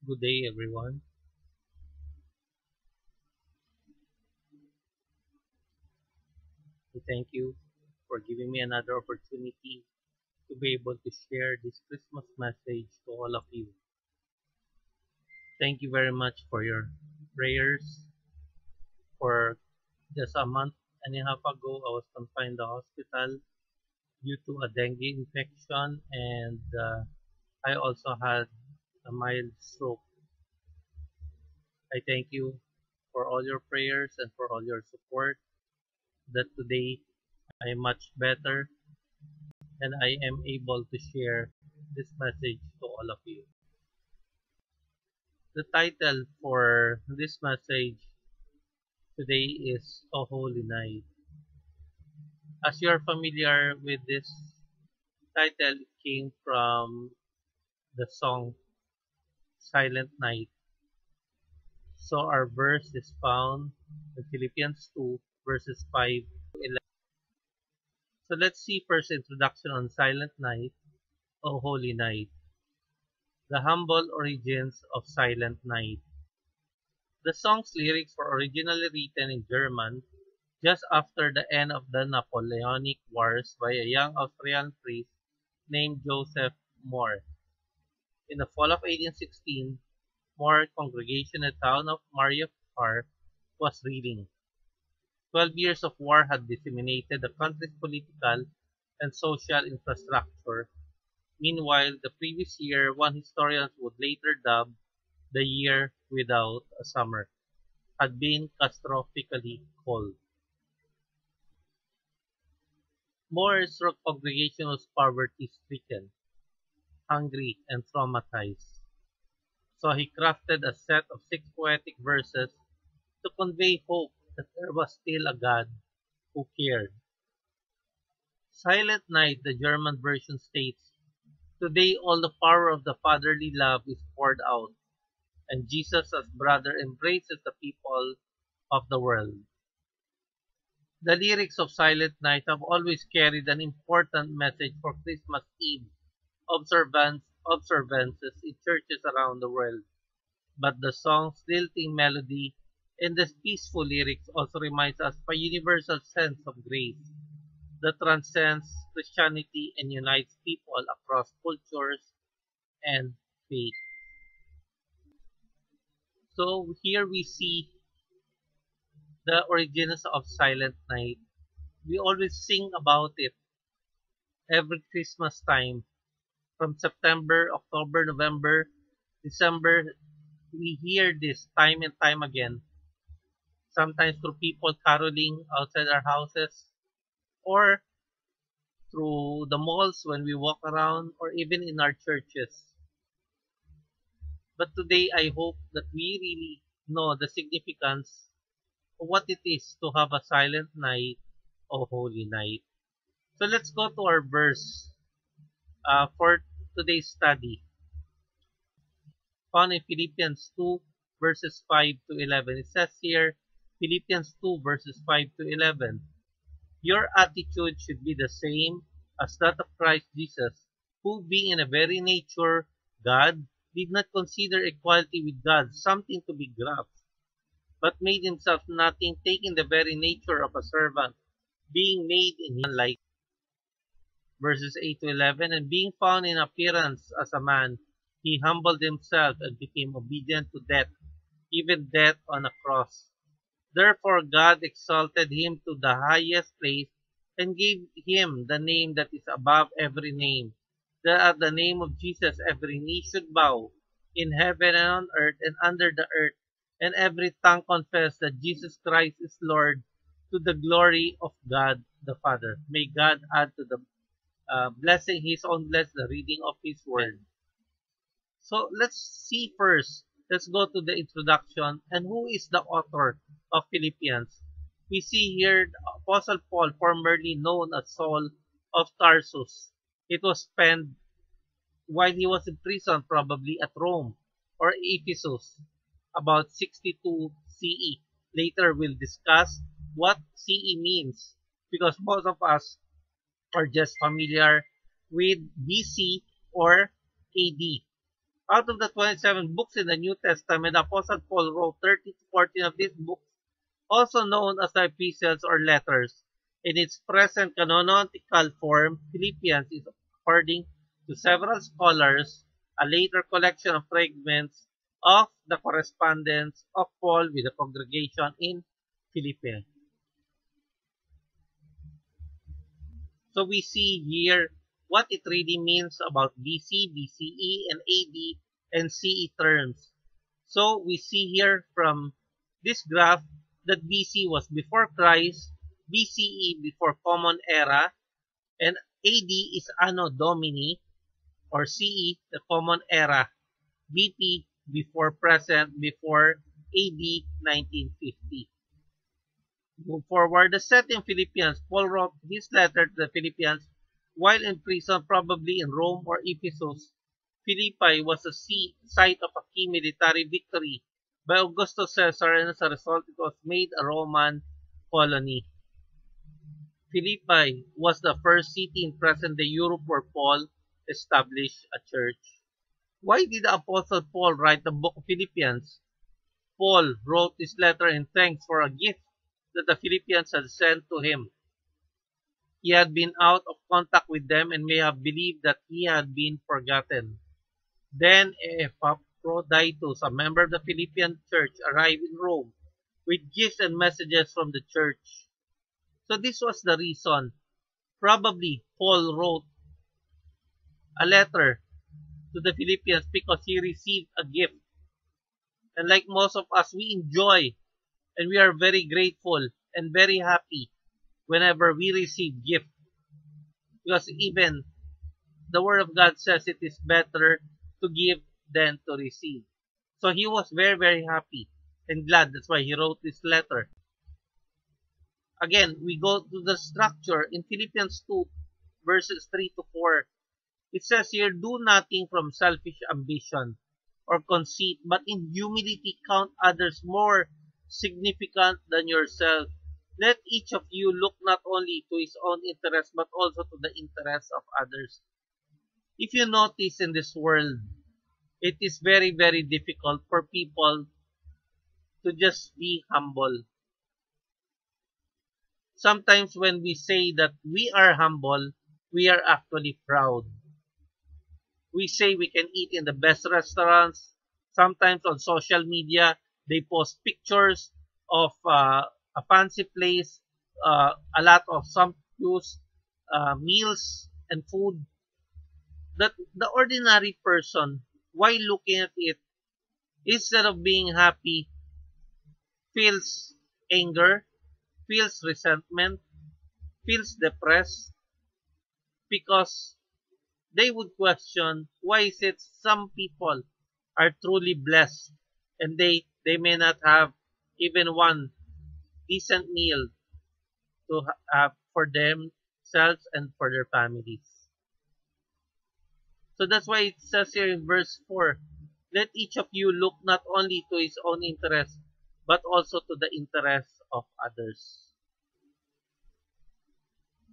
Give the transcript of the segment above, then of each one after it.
Good day, everyone. I thank you for giving me another opportunity to be able to share this Christmas message to all of you. Thank you very much for your prayers. For just a month and a half ago, I was confined to the hospital due to a dengue infection, and I also had a mild stroke. I thank you for all your prayers and for all your support. That today I am much better and I am able to share this message to all of you. The title for this message today is O Holy Night. As you're familiar with this title, it came from the song Silent Night. So our verse is found in Philippians 2 verses 5 to 11. So let's see first introduction on Silent Night, O Holy Night. The humble origins of Silent Night. The song's lyrics were originally written in German just after the end of the Napoleonic Wars by a young Austrian priest named Joseph Mohr. In the fall of 1816, Mohr congregation in the town of Mariupol was reeling. 12 years of war had disseminated the country's political and social infrastructure. Meanwhile, the previous year, one historian would later dub the year without a summer, had been catastrophically cold. Mohr's congregation was poverty-stricken, hungry, and traumatized. So he crafted a set of six poetic verses to convey hope that there was still a God who cared. Silent Night, the German version states, "Today all the power of the fatherly love is poured out, and Jesus as brother embraces the people of the world." The lyrics of Silent Night have always carried an important message for Christmas Eve observances in churches around the world. But the song's lilting melody and the peaceful lyrics also reminds us of a universal sense of grace that transcends Christianity and unites people across cultures and faith. So here we see the origins of Silent Night. We always sing about it every Christmas time. From September, October, November, December, we hear this time and time again. Sometimes through people caroling outside our houses, or through the malls when we walk around, or even in our churches. But today, I hope that we really know the significance of what it is to have a silent night or holy night. So let's go to our verse for today's study, found in Philippians 2, verses 5 to 11. It says here, Philippians 2, verses 5 to 11. Your attitude should be the same as that of Christ Jesus, who, being in a very nature God, did not consider equality with God something to be grasped, but made himself nothing, taking the very nature of a servant, being made in human like. Verses 8 to 11, and being found in appearance as a man, he humbled himself and became obedient to death, even death on a cross. Therefore God exalted him to the highest place and gave him the name that is above every name, that at the name of Jesus every knee should bow, in heaven and on earth and under the earth, and every tongue confess that Jesus Christ is Lord, to the glory of God the Father. May God add to the blessing His own bless the reading of His word. So let's see first. Let's go to the introduction and who is the author of Philippians. We see here Apostle Paul, formerly known as Saul of Tarsus. It was penned while he was in prison, probably at Rome or Ephesus, about 62 CE. Later we'll discuss what CE means because most of us are just familiar with BC or AD. Out of the 27 books in the New Testament, the Apostle Paul wrote 13 to 14 of these books, also known as the epistles or letters. In its present canonical form, Philippians is, according to several scholars, a later collection of fragments of the correspondence of Paul with the congregation in Philippi. So we see here what it really means about BC, BCE, and AD and CE terms. So we see here from this graph that BC was before Christ, BCE before Common Era, and AD is Anno Domini, or CE, the Common Era, BP before present, before AD 1950. Move forward, the setting Philippians. Paul wrote his letter to the Philippians while in prison, probably in Rome or Ephesus. Philippi was a site of a key military victory by Augustus Caesar, and as a result, it was made a Roman colony. Philippi was the first city in present-day Europe where Paul established a church. Why did the Apostle Paul write the book of Philippians? Paul wrote this letter in thanks for a gift that the Philippians had sent to him. He had been out of contact with them and may have believed that he had been forgotten. Then Epaphroditus, a member of the Philippian church, arrived in Rome with gifts and messages from the church. So this was the reason. Probably Paul wrote a letter to the Philippians because he received a gift. And like most of us, we enjoy and we are very grateful and very happy whenever we receive gift. Because even the Word of God says it is better to give than to receive. So he was very, very happy and glad. That's why he wrote this letter. Again, we go to the structure in Philippians 2, verses 3 to 4. It says here, do nothing from selfish ambition or conceit, but in humility count others more significant than yourself. Let each of you look not only to his own interest, but also to the interests of others. If you notice in this world, it is very, very difficult for people to just be humble. Sometimes when we say that we are humble, we are actually proud. We say we can eat in the best restaurants. Sometimes on social media, they post pictures of a fancy place, a lot of sumptuous meals and food. That the ordinary person, while looking at it, instead of being happy, feels anger, feels resentment, feels depressed, because they would question why is it some people are truly blessed and they may not have even one decent meal to have for themselves and for their families. So that's why it says here in verse 4, let each of you look not only to his own interest, but also to the interests of others.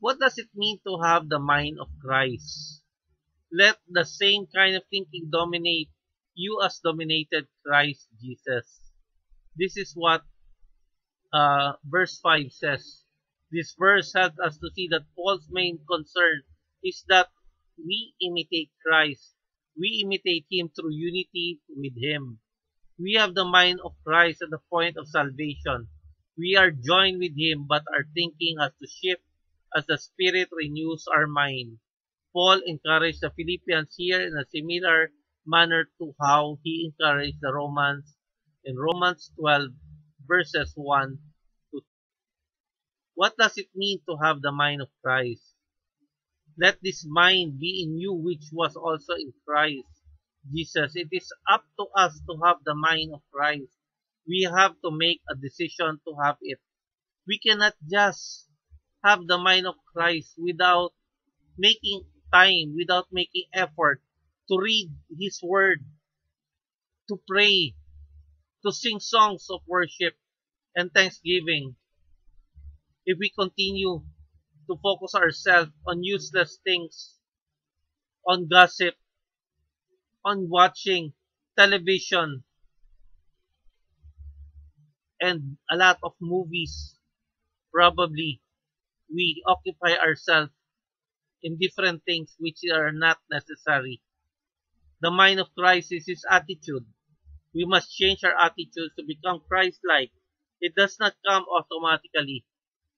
What does it mean to have the mind of Christ? Let the same kind of thinking dominate you as dominated Christ Jesus. This is what verse 5 says. This verse helps us to see that Paul's main concern is that we imitate Christ. We imitate Him through unity with Him. We have the mind of Christ at the point of salvation. We are joined with Him, but our thinking has to shift as the Spirit renews our mind. Paul encouraged the Philippians here in a similar manner to how he encouraged the Romans in Romans 12, verses 1 to 2. What does it mean to have the mind of Christ? Let this mind be in you which was also in Christ Jesus. It is up to us to have the mind of Christ. We have to make a decision to have it. We cannot just have the mind of Christ without making time, without making effort to read His Word, to pray, to sing songs of worship and thanksgiving. If we continue to focus ourselves on useless things, on gossip, on watching television and a lot of movies. Probably we occupy ourselves in different things which are not necessary. The mind of Christ is his attitude. We must change our attitudes to become Christ-like. It does not come automatically.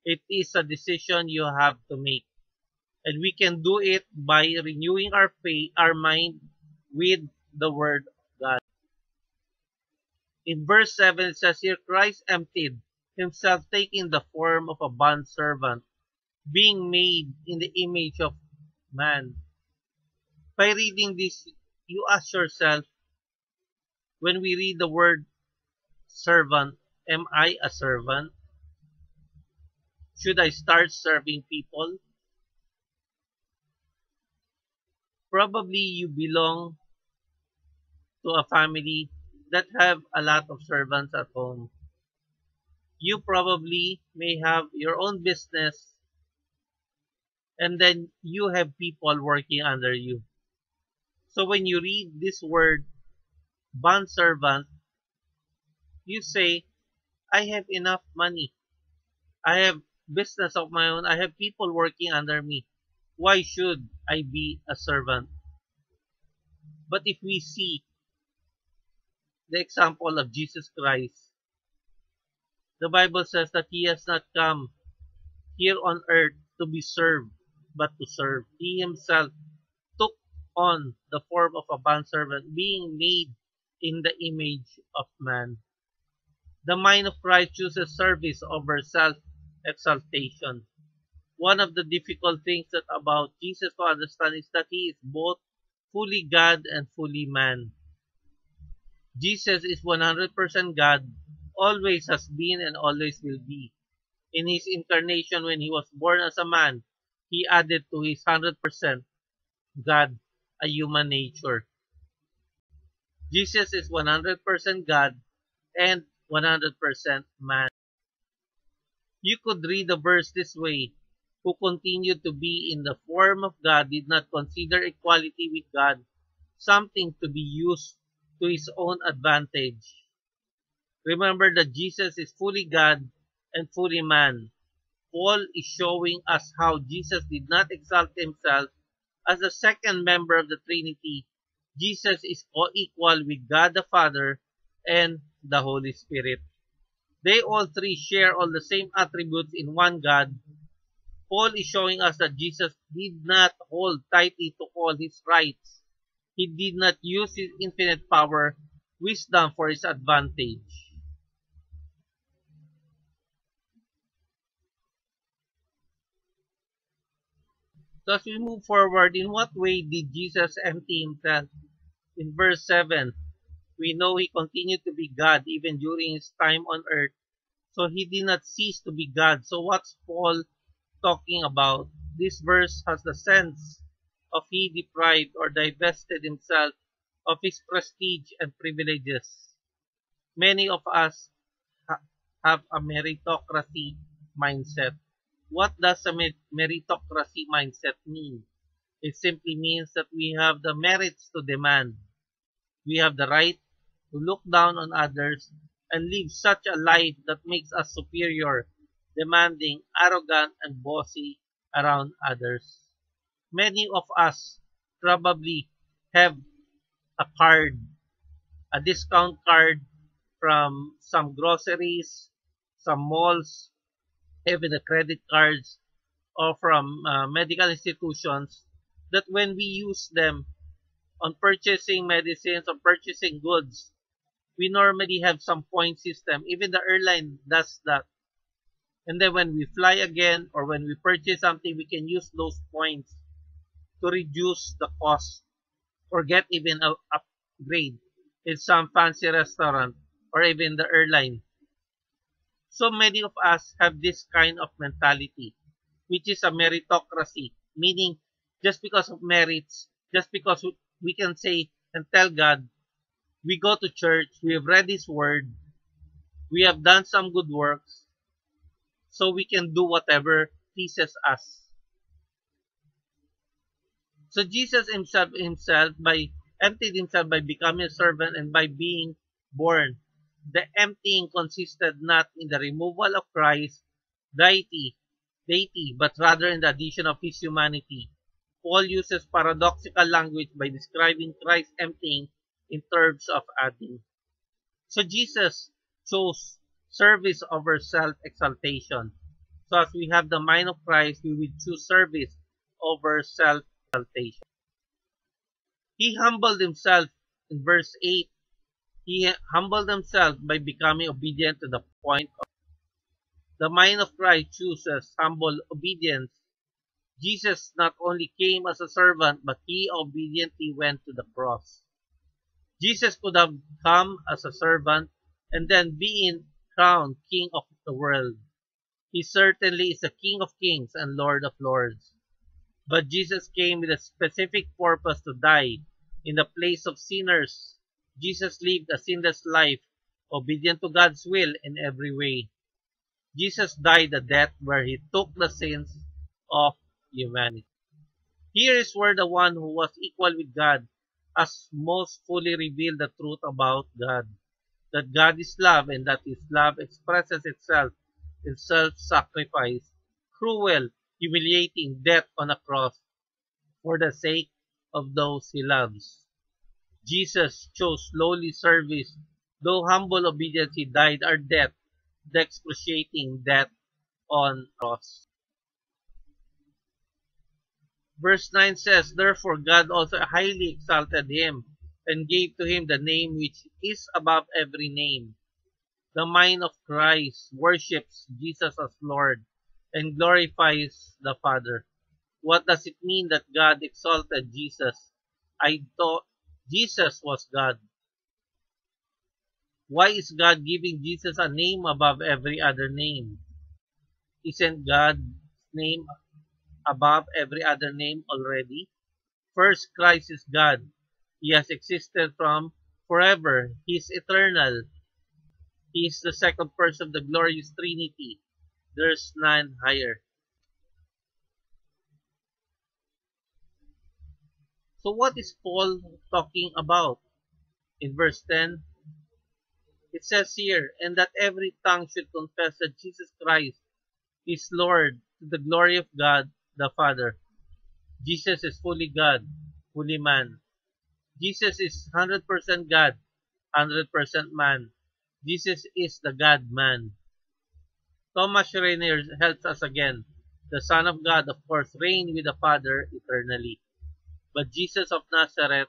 It is a decision you have to make. And we can do it by renewing our faith, our mind with the Word of God. In verse 7 it says here, Christ emptied himself, taking the form of a bondservant, being made in the image of man. By reading this, you ask yourself, when we read the word servant, am I a servant? Should I start serving people? Probably you belong to a family that have a lot of servants at home. You probably may have your own business and then you have people working under you. So when you read this word, bondservant, you say, I have enough money. I have business of my own. I have people working under me. Why should I be a servant? But if we see the example of Jesus Christ, the Bible says that he has not come here on earth to be served, but to serve. He himself took on the form of a bondservant, being made in the image of man. The mind of Christ chooses service over self-exaltation. One of the difficult things that about Jesus to understand is that he is both fully God and fully man. Jesus is 100% God, always has been and always will be. In his incarnation when he was born as a man, he added to his 100% God a human nature. Jesus is 100% God and 100% man. You could read the verse this way, who continued to be in the form of God did not consider equality with God something to be used to his own advantage. Remember that Jesus is fully God and fully man. Paul is showing us how Jesus did not exalt himself as the second member of the Trinity. Jesus is co-equal with God the Father and the Holy Spirit. They all three share all the same attributes in one God. Paul is showing us that Jesus did not hold tightly to all his rights. He did not use his infinite power, wisdom for his advantage. So as we move forward, in what way did Jesus empty himself? In verse 7, we know he continued to be God even during his time on earth. So he did not cease to be God. So what's Paul talking about? This verse has the sense of he deprived or divested himself of his prestige and privileges. Many of us have a meritocracy mindset. What does a meritocracy mindset mean? It simply means that we have the merits to demand. We have the right to look down on others and live such a life that makes us superior, demanding, arrogant, and bossy around others. Many of us probably have a card, a discount card from some groceries, some malls, even the credit cards, or from medical institutions that when we use them on purchasing medicines or purchasing goods, we normally have some point system. Even the airline does that. And then when we fly again or when we purchase something, we can use those points to reduce the cost or get even a upgrade in some fancy restaurant or even the airline. So many of us have this kind of mentality, which is a meritocracy, meaning just because of merits, just because we can say and tell God, we go to church, we have read His Word, we have done some good works, so we can do whatever pleases us. So Jesus himself by emptied himself by becoming a servant and by being born. The emptying consisted not in the removal of Christ's deity, but rather in the addition of his humanity. Paul uses paradoxical language by describing Christ's emptying in terms of adding. So Jesus chose service over self-exaltation. So as we have the mind of Christ, we will choose service over self-exaltation. He humbled himself in verse 8. He humbled himself by becoming obedient to the point. The mind of Christ chooses humble obedience. Jesus not only came as a servant, but he obediently went to the cross. Jesus could have come as a servant and then been crowned King of the world. He certainly is the King of kings and Lord of lords. But Jesus came with a specific purpose to die in the place of sinners. Jesus lived a sinless life, obedient to God's will in every way. Jesus died a death where he took the sins of humanity. Here is where the one who was equal with God has most fully revealed the truth about God. That God is love and that his love expresses itself in self-sacrifice, cruel, humiliating death on a cross for the sake of those he loves. Jesus chose lowly service, though humble obedience he died our death, the excruciating death on cross. Verse 9 says, Therefore God also highly exalted him, and gave to him the name which is above every name. The mind of Christ worships Jesus as Lord, and glorifies the Father. What does it mean that God exalted Jesus? I thought Jesus was God. Why is God giving Jesus a name above every other name? Isn't God's name above every other name already? First, Christ is God. He has existed from forever. He is eternal. He is the second person of the glorious Trinity. There's none higher. So what is Paul talking about? In verse 10, it says here, And that every tongue should confess that Jesus Christ is Lord, to the glory of God the Father. Jesus is fully God, fully man. Jesus is 100% God, 100% man. Jesus is the God-man. Thomas Rainer helps us again. The Son of God, of course, reigned with the Father eternally. But Jesus of Nazareth,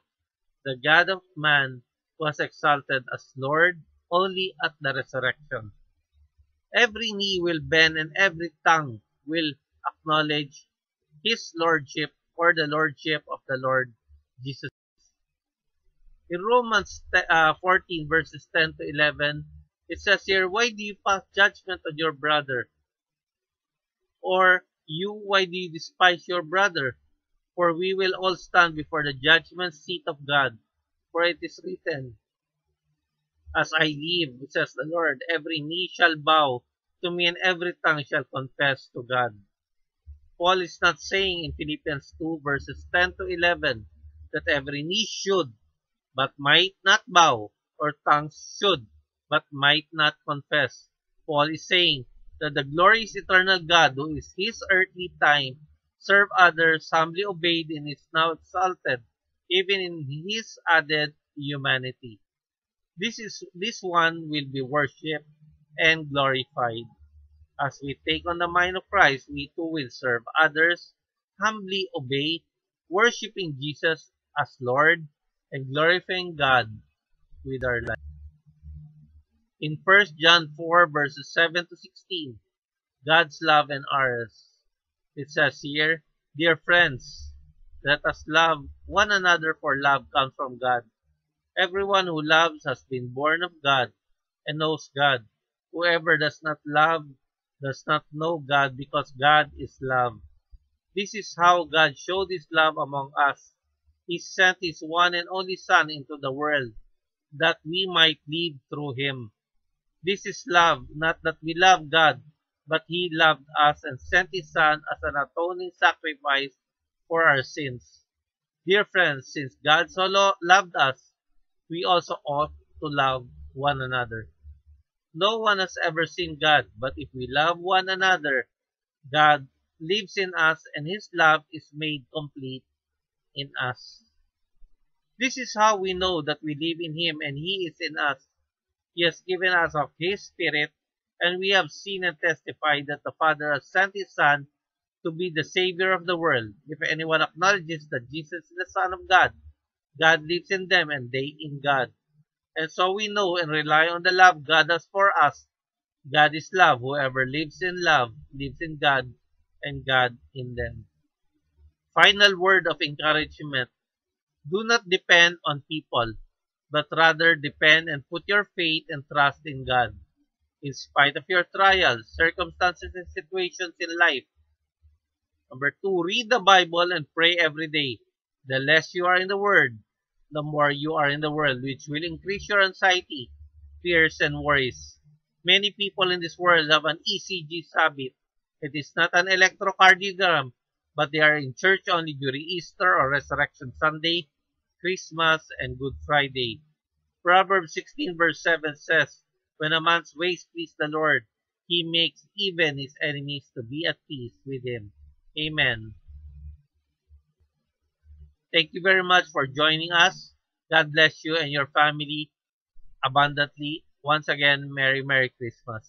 the God of man, was exalted as Lord only at the resurrection. Every knee will bend and every tongue will acknowledge his lordship or the lordship of the Lord Jesus. In Romans 14 verses 10 to 11, it says here, Why do you pass judgment on your brother? Or you, why do you despise your brother? For we will all stand before the judgment seat of God. For it is written, As I live, says the Lord, every knee shall bow to me and every tongue shall confess to God. Paul is not saying in Philippians 2 verses 10 to 11 that every knee should but might not bow, or tongues should but might not confess. Paul is saying that the glorious eternal God, who is his earthly time, served others, humbly obeyed, and is now exalted, even in his added humanity. This one will be worshipped and glorified. As we take on the mind of Christ, we too will serve others, humbly obey, worshiping Jesus as Lord, and glorifying God with our life. In 1 John 4 verses 7 to 16, God's love and ours. It says here, Dear friends, let us love one another, for love comes from God. Everyone who loves has been born of God and knows God. Whoever does not love does not know God, because God is love. This is how God showed his love among us. He sent his one and only Son into the world, that we might live through him. This is love, not that we love God, but he loved us and sent his Son as an atoning sacrifice for our sins. Dear friends, since God so loved us, we also ought to love one another. No one has ever seen God, but if we love one another, God lives in us and His love is made complete in us. This is how we know that we live in Him and He is in us. He has given us of His Spirit, and we have seen and testified that the Father has sent His Son to be the Savior of the world. If anyone acknowledges that Jesus is the Son of God, God lives in them and they in God. And so we know and rely on the love God has for us. God is love. Whoever lives in love lives in God and God in them. Final word of encouragement. Do not depend on people, but rather depend and put your faith and trust in God. In spite of your trials, circumstances, and situations in life. Number two, read the Bible and pray every day. The less you are in the Word, the more you are in the world, which will increase your anxiety, fears, and worries. Many people in this world have an ECG habit. It is not an electrocardiogram, but they are in church only during Easter or Resurrection Sunday, Christmas, and Good Friday. Proverbs 16 verse 7 says, when a man's ways please the Lord, he makes even his enemies to be at peace with him. Amen. Thank you very much for joining us. God bless you and your family abundantly. Once again, Merry Christmas.